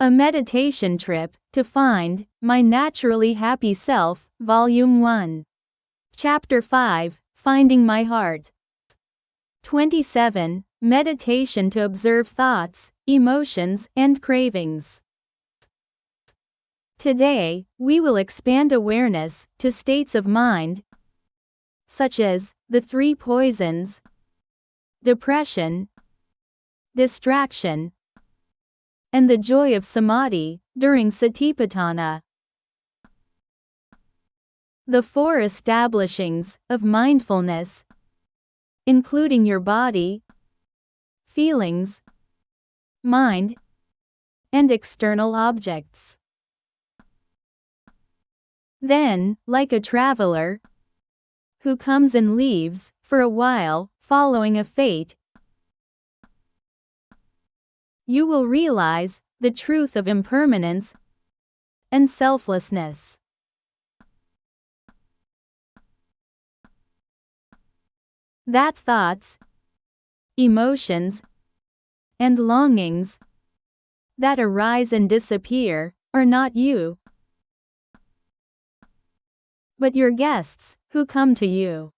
A Meditation Trip to Find My Naturally Happy Self, Volume 1. Chapter 5, Finding My Heart. 27. Meditation to observe thoughts, emotions, and cravings. Today, we will expand awareness to states of mind, such as the three poisons, depression, distraction, and the joy of samadhi during Satipatthana. The four establishings of mindfulness, including your body, feelings, mind, and external objects. Then, like a traveler who comes and leaves for a while following a fate, you will realize the truth of impermanence and selflessness. That thoughts, emotions, and longings that arise and disappear are not you, but your guests who come to you.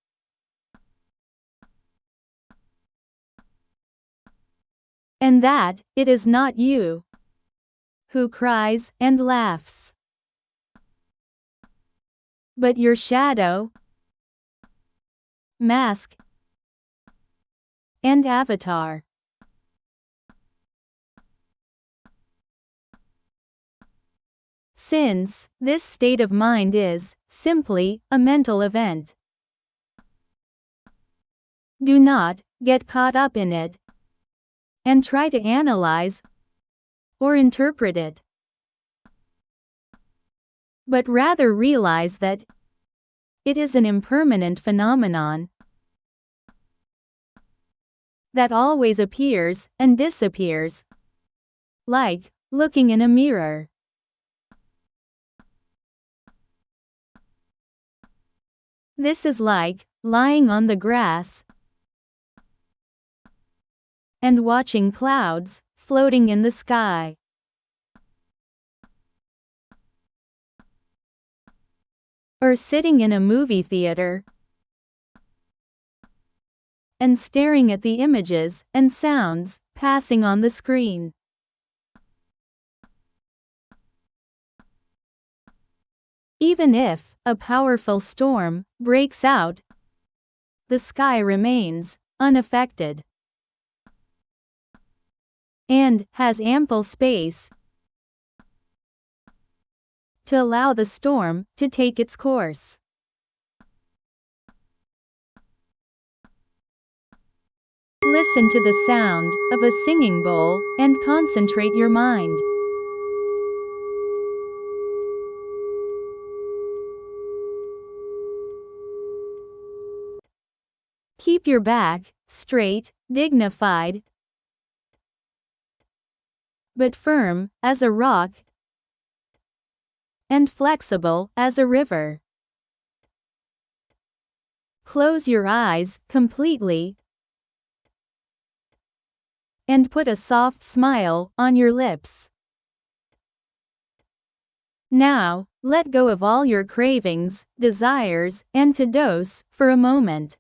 And that it is not you who cries and laughs, but your shadow, mask, and avatar. Since this state of mind is simply a mental event, do not get caught up in it and try to analyze or interpret it, but rather realize that it is an impermanent phenomenon that always appears and disappears, like looking in a mirror. This is like lying on the grass and watching clouds floating in the sky. Or sitting in a movie theater and staring at the images and sounds passing on the screen. Even if a powerful storm breaks out, the sky remains unaffected and has ample space to allow the storm to take its course. Listen to the sound of a singing bowl and concentrate your mind. Keep your back straight, dignified, but firm as a rock and flexible as a river. Close your eyes completely and put a soft smile on your lips. Now, let go of all your cravings, desires, and to-dos for a moment.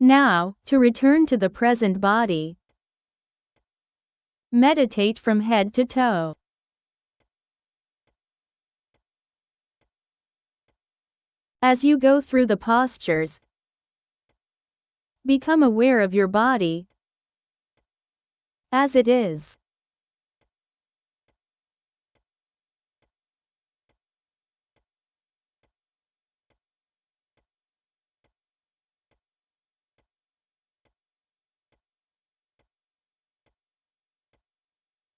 Now, to return to the present body, meditate from head to toe. As you go through the postures, become aware of your body as it is.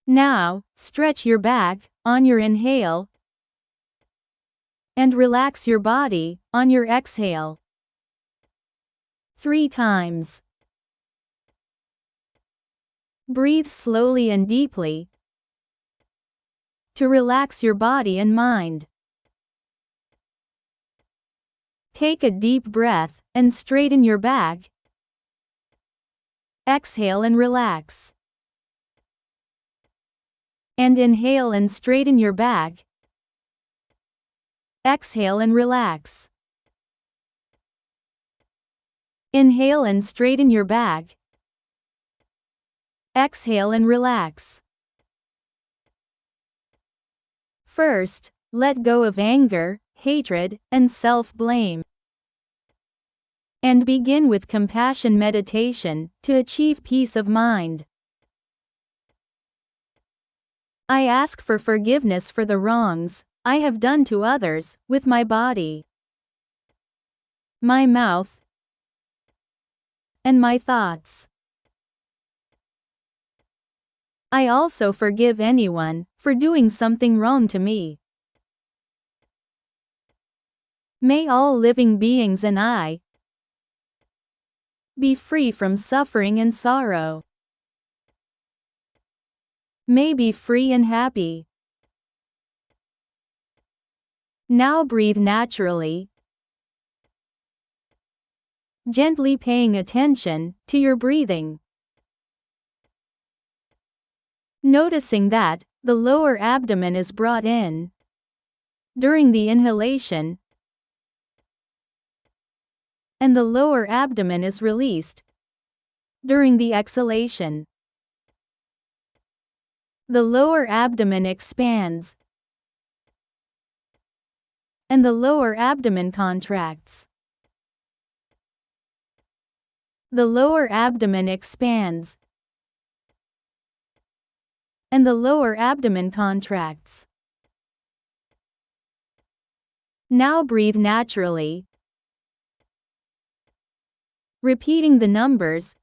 Now, stretch your back on your inhale and relax your body on your exhale. 3 times. Breathe slowly and deeply to relax your body and mind. Take a deep breath and straighten your back exhale and relax. And inhale and straighten your back. Exhale and relax. Inhale and straighten your back. Exhale and relax. First, let go of anger, hatred, and self-blame. And begin with compassion meditation to achieve peace of mind. I ask for forgiveness for the wrongs I have done to others with my body, my mouth, and my thoughts. I also forgive anyone for doing something wrong to me. May all living beings and I be free from suffering and sorrow. May be free and happy. Now breathe naturally, gently paying attention to your breathing. Noticing that the lower abdomen is brought in during the inhalation, and the lower abdomen is released during the exhalation. The lower abdomen expands, and the lower abdomen contracts. The lower abdomen expands, and the lower abdomen contracts. Now breathe naturally, repeating the numbers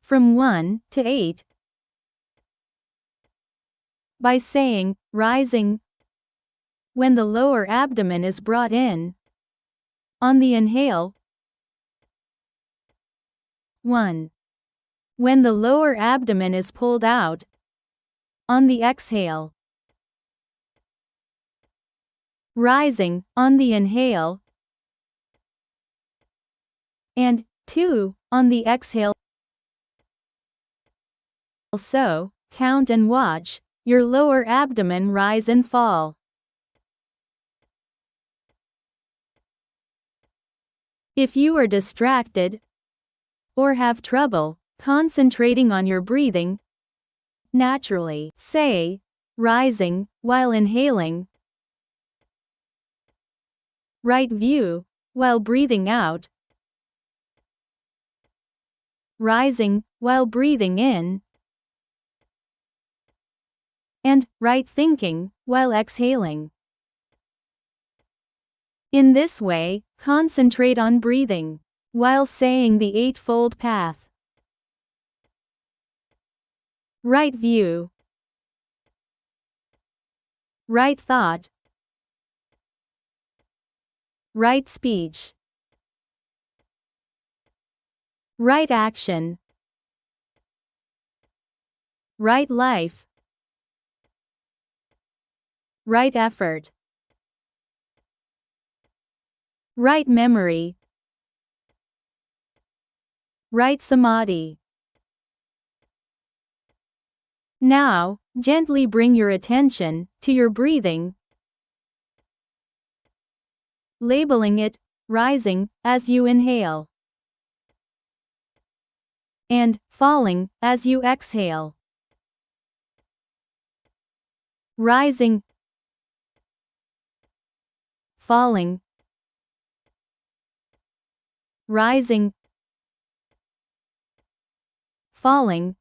from 1 to 8 by saying, rising, when the lower abdomen is brought in. On the inhale, 1. When the lower abdomen is pulled out. On the exhale, rising, on the inhale, and 2, on the exhale. So, count and watch your lower abdomen rise and fall. If you are distracted or have trouble concentrating on your breathing, naturally say, rising, while inhaling, right view, while breathing out, rising, while breathing in, and right thinking, while exhaling. In this way, concentrate on breathing, while saying the Eightfold Path. Right view, right thought, right speech, right action, right life, right effort, right memory, right samadhi. Now, gently bring your attention to your breathing, labeling it rising as you inhale, and falling as you exhale. Rising, falling, rising, falling,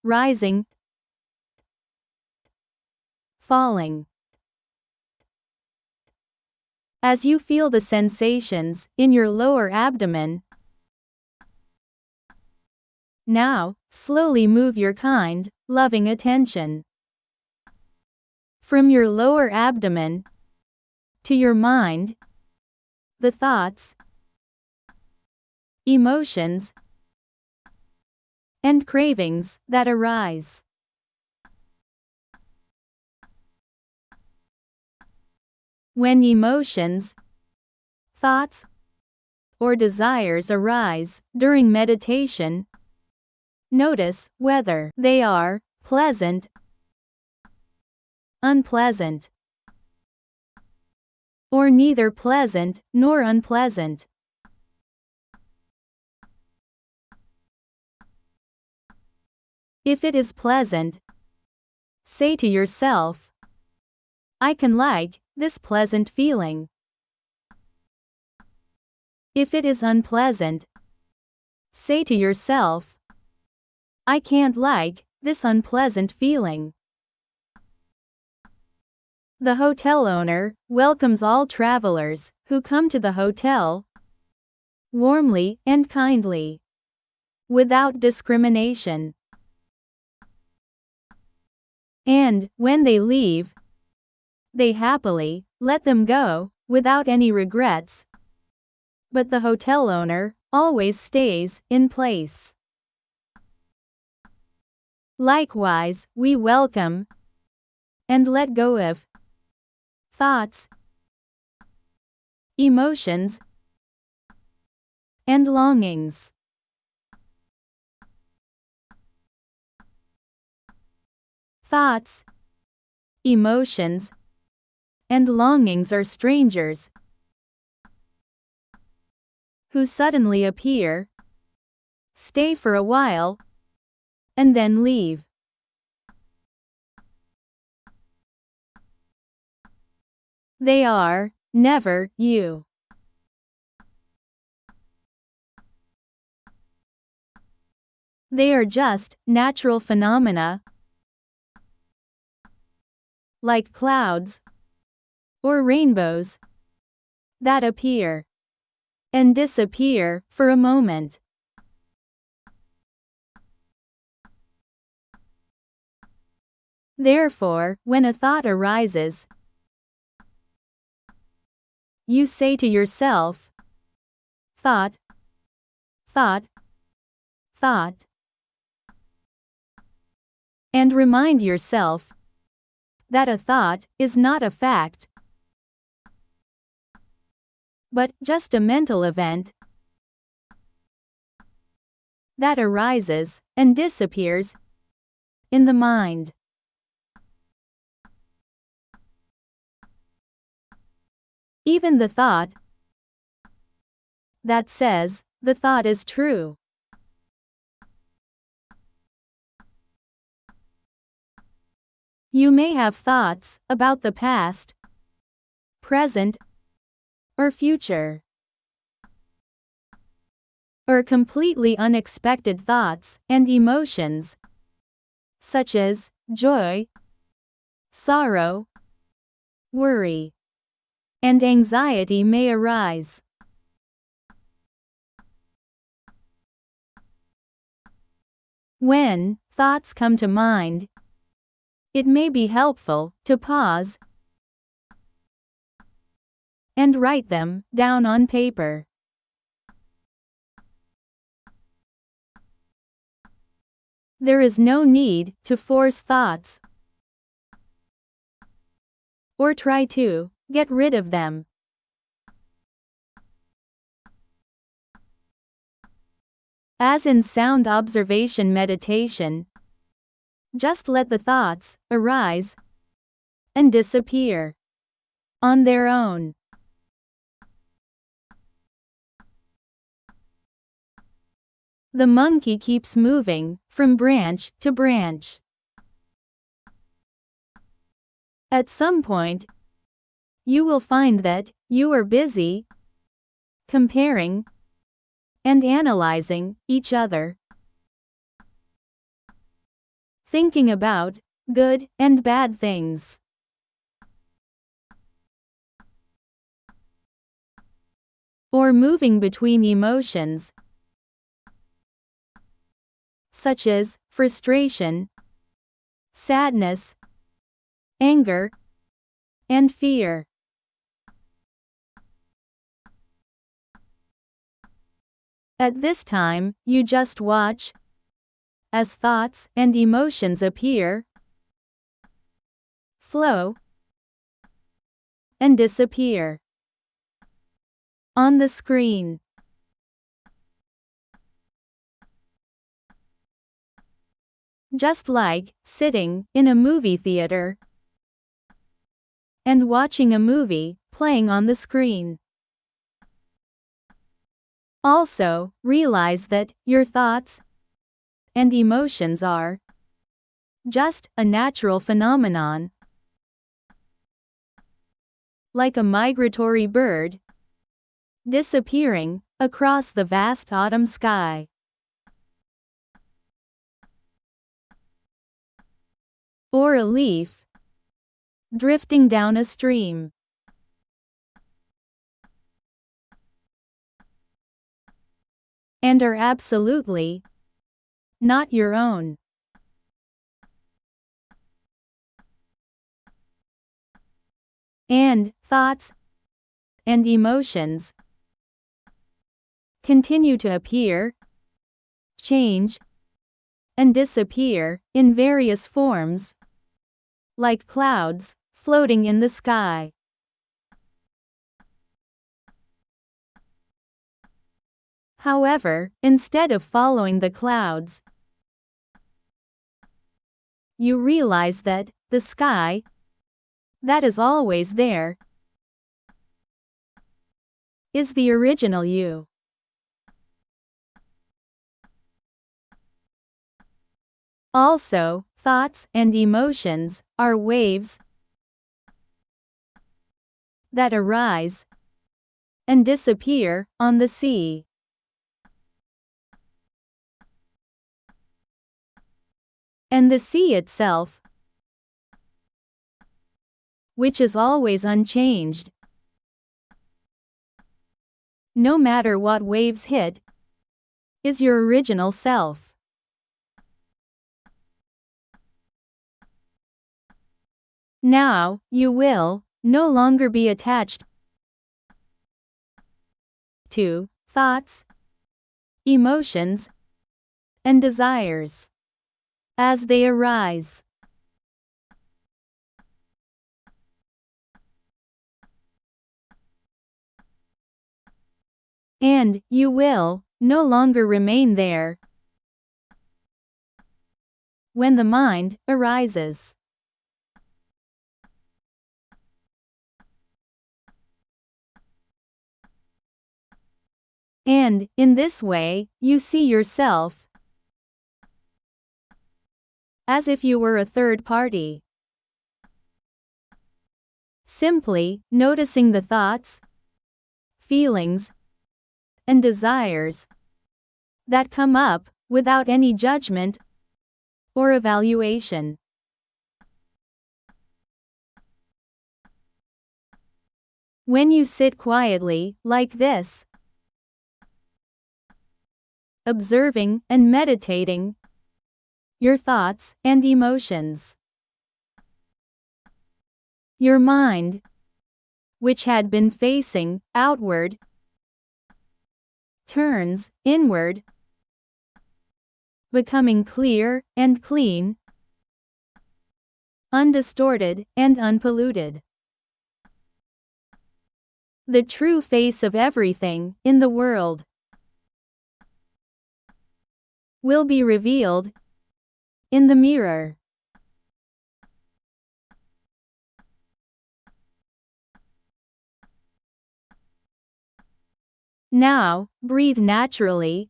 rising, falling. As you feel the sensations in your lower abdomen, now, slowly move your kind, loving attention from your lower abdomen to your mind, the thoughts, emotions, and cravings that arise. When emotions, thoughts, or desires arise during meditation, notice whether they are pleasant, unpleasant, or neither pleasant nor unpleasant. If it is pleasant, say to yourself, I can like this pleasant feeling. If it is unpleasant, say to yourself, I can't like this unpleasant feeling. The hotel owner welcomes all travelers who come to the hotel warmly and kindly, without discrimination. And, when they leave, they happily let them go, without any regrets. But the hotel owner always stays in place. Likewise, we welcome and let go of thoughts, emotions, and longings. Thoughts, emotions, and longings are strangers who suddenly appear, stay for a while, and then leave. They are never you. They are just natural phenomena, like clouds or rainbows, that appear and disappear for a moment. Therefore, when a thought arises, you say to yourself, thought, thought, thought, and remind yourself that a thought is not a fact, but just a mental event that arises and disappears in the mind. Even the thought that says the thought is true. You may have thoughts about the past, present, or future, or completely unexpected thoughts and emotions, such as joy, sorrow, worry, and anxiety may arise. When thoughts come to mind, it may be helpful to pause and write them down on paper. There is no need to force thoughts or try to get rid of them. As in sound observation meditation, just let the thoughts arise and disappear on their own. The monkey keeps moving from branch to branch. At some point, you will find that you are busy comparing and analyzing each other, thinking about good and bad things, or moving between emotions such as frustration, sadness, anger, and fear. At this time, you just watch as thoughts and emotions appear, flow, and disappear on the screen. Just like sitting in a movie theater and watching a movie playing on the screen. Also, realize that your thoughts and emotions are just a natural phenomenon, like a migratory bird disappearing across the vast autumn sky. Or a leaf drifting down a stream. And are absolutely not your own. And thoughts and emotions continue to appear, change, and disappear in various forms, like clouds floating in the sky. However, instead of following the clouds, you realize that the sky that is always there is the original you. Also, thoughts and emotions are waves that arise and disappear on the sea. And the sea itself, which is always unchanged, no matter what waves hit, is your original self. Now, you will no longer be attached to thoughts, emotions, and desires as they arise. And you will no longer remain there when the mind arises. And, in this way, you see yourself as if you were a third party. Simply noticing the thoughts, feelings, and desires that come up without any judgment or evaluation. When you sit quietly, like this, observing and meditating your thoughts and emotions, your mind, which had been facing outward, turns inward, becoming clear and clean, undistorted and unpolluted. The true face of everything in the world will be revealed in the mirror. Now, breathe naturally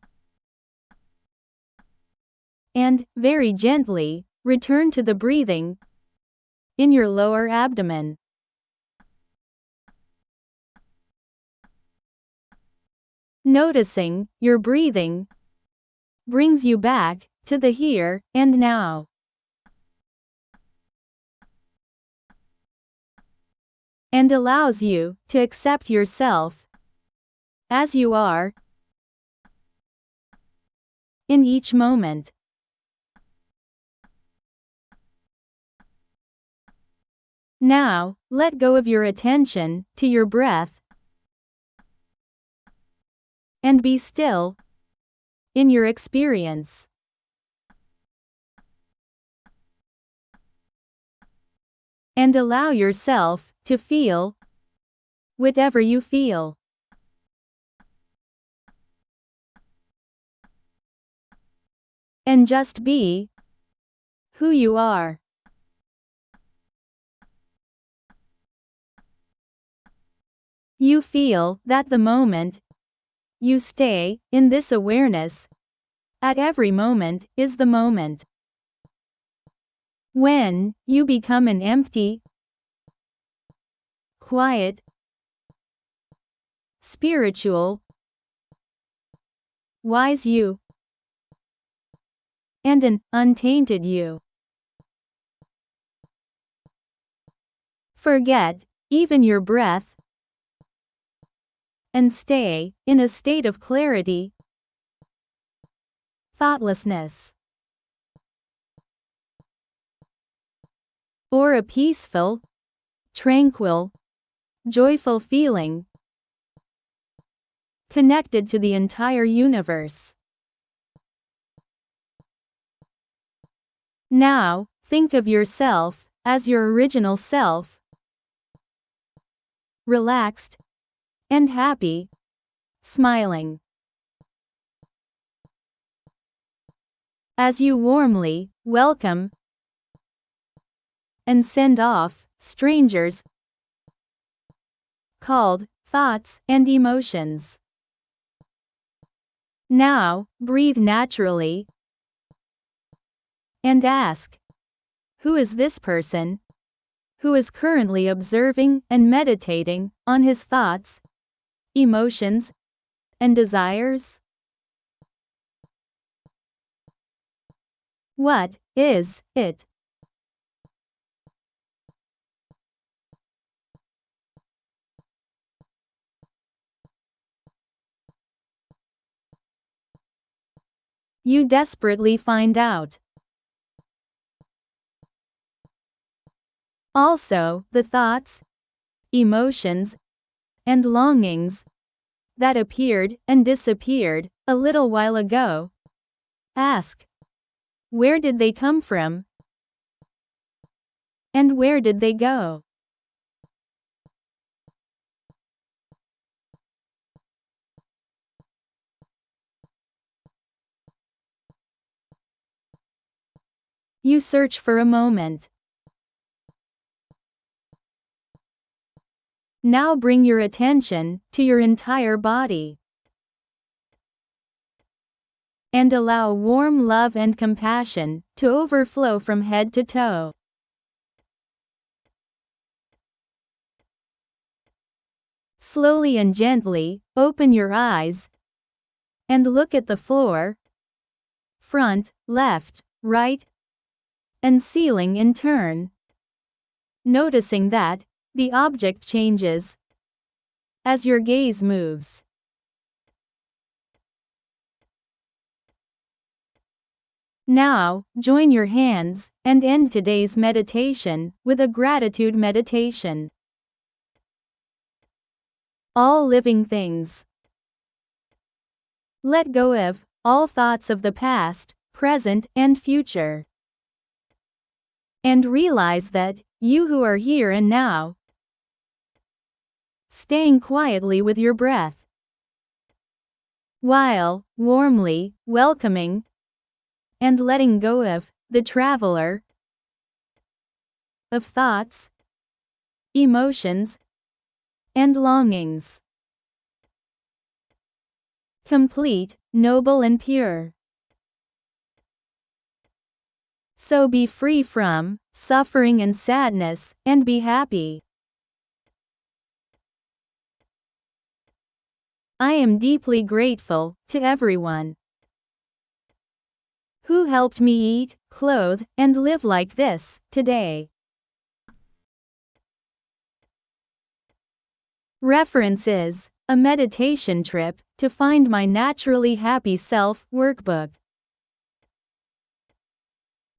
and, very gently, return to the breathing in your lower abdomen. Noticing your breathing brings you back to the here and now. And allows you to accept yourself as you are in each moment. Now, let go of your attention to your breath and be still in your experience. And allow yourself to feel whatever you feel. And just be who you are. You feel that the moment you stay in this awareness, at every moment is the moment. When you become an empty, quiet, spiritual, wise you, and an untainted you. Forget even your breath and stay in a state of clarity, thoughtlessness, or a peaceful, tranquil, joyful feeling connected to the entire universe. Now, think of yourself as your original self, relaxed and happy, smiling. As you warmly welcome and send off strangers called thoughts and emotions. Now, breathe naturally and ask, who is this person who is currently observing and meditating on his thoughts, emotions, and desires? What is it? You desperately find out. Also, the thoughts, emotions, and longings that appeared and disappeared a little while ago. Ask, where did they come from? And where did they go? You search for a moment. Now bring your attention to your entire body and allow warm love and compassion to overflow from head to toe. Slowly and gently open your eyes and look at the floor, front, left, right, and ceiling in turn, noticing that the object changes as your gaze moves. Now, join your hands and end today's meditation with a gratitude meditation. All living things. Let go of all thoughts of the past, present, and future. And realize that you who are here and now, staying quietly with your breath, while warmly welcoming and letting go of the traveler of thoughts, emotions, and longings. Complete, noble, and pure. So be free from suffering and sadness, and be happy. I am deeply grateful to everyone who helped me eat, clothe, and live like this today. References: a meditation trip to find my naturally happy self workbook.